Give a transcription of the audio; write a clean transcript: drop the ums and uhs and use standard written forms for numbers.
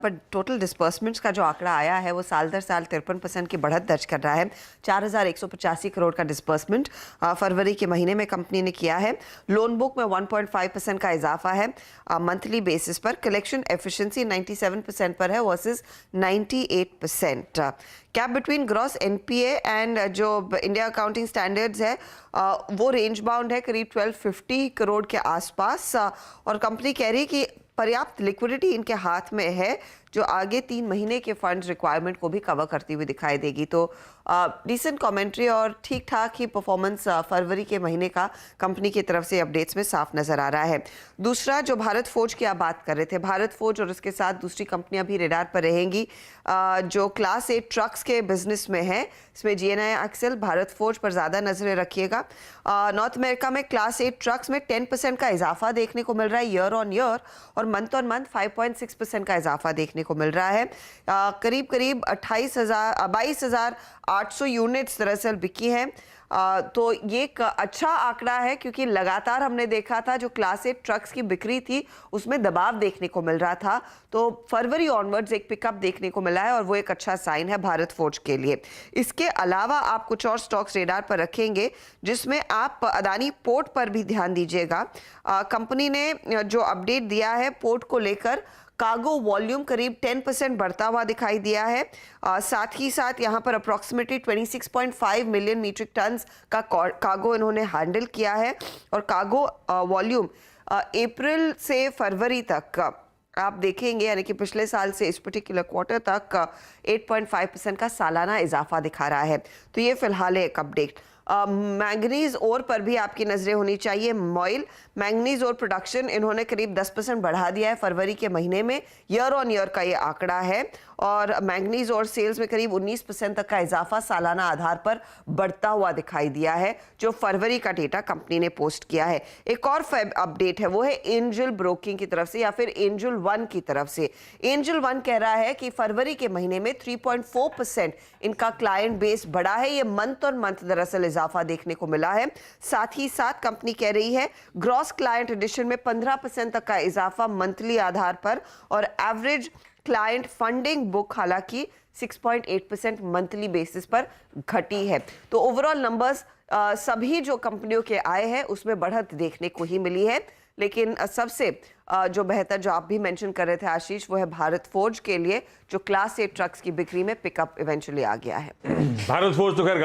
पर टोटल डिस्बर्समेंट्स का जो आंकड़ा आया है वो साल दर साल 53% की बढ़त दर्ज कर रहा है। 4,185 करोड़ का डिस्बर्समेंट फरवरी के महीने में कंपनी ने किया है। लोन बुक में 1.5% का इजाफा है मंथली बेसिस पर। कलेक्शन एफिशिएंसी 97% पर है versus 98%। Cap between gross NPA and जो इंडिया अकाउंटिंग स्टैंडर्ड्स है वो रेंज बाउंड है करीब 1250 करोड़ के आसपास। और कंपनी कह रही है कि पर्याप्त लिक्विडिटी इनके हाथ में है जो आगे 3 महीने के फंड रिक्वायरमेंट को भी कवर करती हुई दिखाई देगी। तो डिसेंट कमेंट्री और ठीक ठाक ही परफॉर्मेंस फरवरी के महीने का कंपनी की तरफ से अपडेट्स में साफ नजर आ रहा है। दूसरा जो भारत फोर्ज की आप बात कर रहे थे, भारत फोर्ज और उसके साथ दूसरी कंपनियां भी रेडार पर रहेंगी जो क्लास 8 ट्रक्स के बिजनेस में है। इसमें जीएनआई एक्सेल, भारत फोर्ज पर ज़्यादा नजरें रखिएगा। नॉर्थ अमेरिका में क्लास 8 ट्रक्स में 10% का इजाफा देखने को मिल रहा है ईयर ऑन ईयर, और मंथ ऑन मंथ 5.6% का इजाफा देखने को मिल रहा है। करीब करीब 22,800 यूनिट्स दरअसल बिकी हैं। तो ये एक अच्छा आंकड़ा है क्योंकि लगातार हमने देखा था जो क्लास 8 ट्रक्स की बिक्री थी उसमें दबाव देखने को मिल रहा था। तो फरवरी ऑनवर्ड्स एक पिकअप देखने को मिला है और वो एक अच्छा साइन है भारत फोर्ज के लिए। इसके अलावा आप कुछ और स्टॉक्स रेडार पर रखेंगे जिसमें आप अदानी पोर्ट पर भी ध्यान दीजिएगा। कंपनी ने जो अपडेट दिया है पोर्ट को लेकर, कार्गो वॉल्यूम करीब 10% बढ़ता हुआ दिखाई दिया है। साथ ही साथ यहाँ पर अप्रॉक्सीमेटली 26.5 मिलियन मीट्रिक टन्स का कार्गो इन्होंने हैंडल किया है। और कार्गो वॉल्यूम अप्रैल से फरवरी तक आप देखेंगे यानी कि पिछले साल से इस पर्टिकुलर क्वार्टर तक 8.5% का सालाना इजाफा दिखा रहा है। तो ये फिलहाल एक अपडेट। मैंगनीज ओर पर भी आपकी नजरें होनी चाहिए। मॉइल मैंगनीज ओर प्रोडक्शन इन्होंने करीब 10% बढ़ा दिया है फरवरी के महीने में। ईयर ऑन ईयर का ये आंकड़ा है और मैंगनीज और सेल्स में करीब 19% तक का इजाफा सालाना आधार पर बढ़ता हुआ दिखाई दिया है जो फरवरी का डेटा कंपनी ने पोस्ट किया है। एक और अपडेट है वो है एंजल ब्रोकिंग की तरफ से या फिर एंजल वन की तरफ से। एंजल वन कह रहा है कि फरवरी के महीने में 3.4% इनका क्लाइंट बेस बढ़ा है। ये मंथ और मंथ दरअसल इजाफा देखने को मिला है। साथ ही साथ कंपनी कह रही है ग्रॉस क्लाइंट एडिशन में 15% तक का इजाफा मंथली आधार पर, और एवरेज क्लाइंट फंडिंग बुक हालांकि 6.8% मंथली बेसिस पर घटी है। तो ओवरऑल नंबर्स सभी जो कंपनियों के आए हैं उसमें बढ़त देखने को ही मिली है। लेकिन सबसे जो बेहतर जो आप भी मेंशन कर रहे थे आशीष, वो है भारत फोर्ज के लिए जो क्लास 8 ट्रक्स की बिक्री में पिकअप इवेंचुअली आ गया है। भारत फोर्ज तो खैर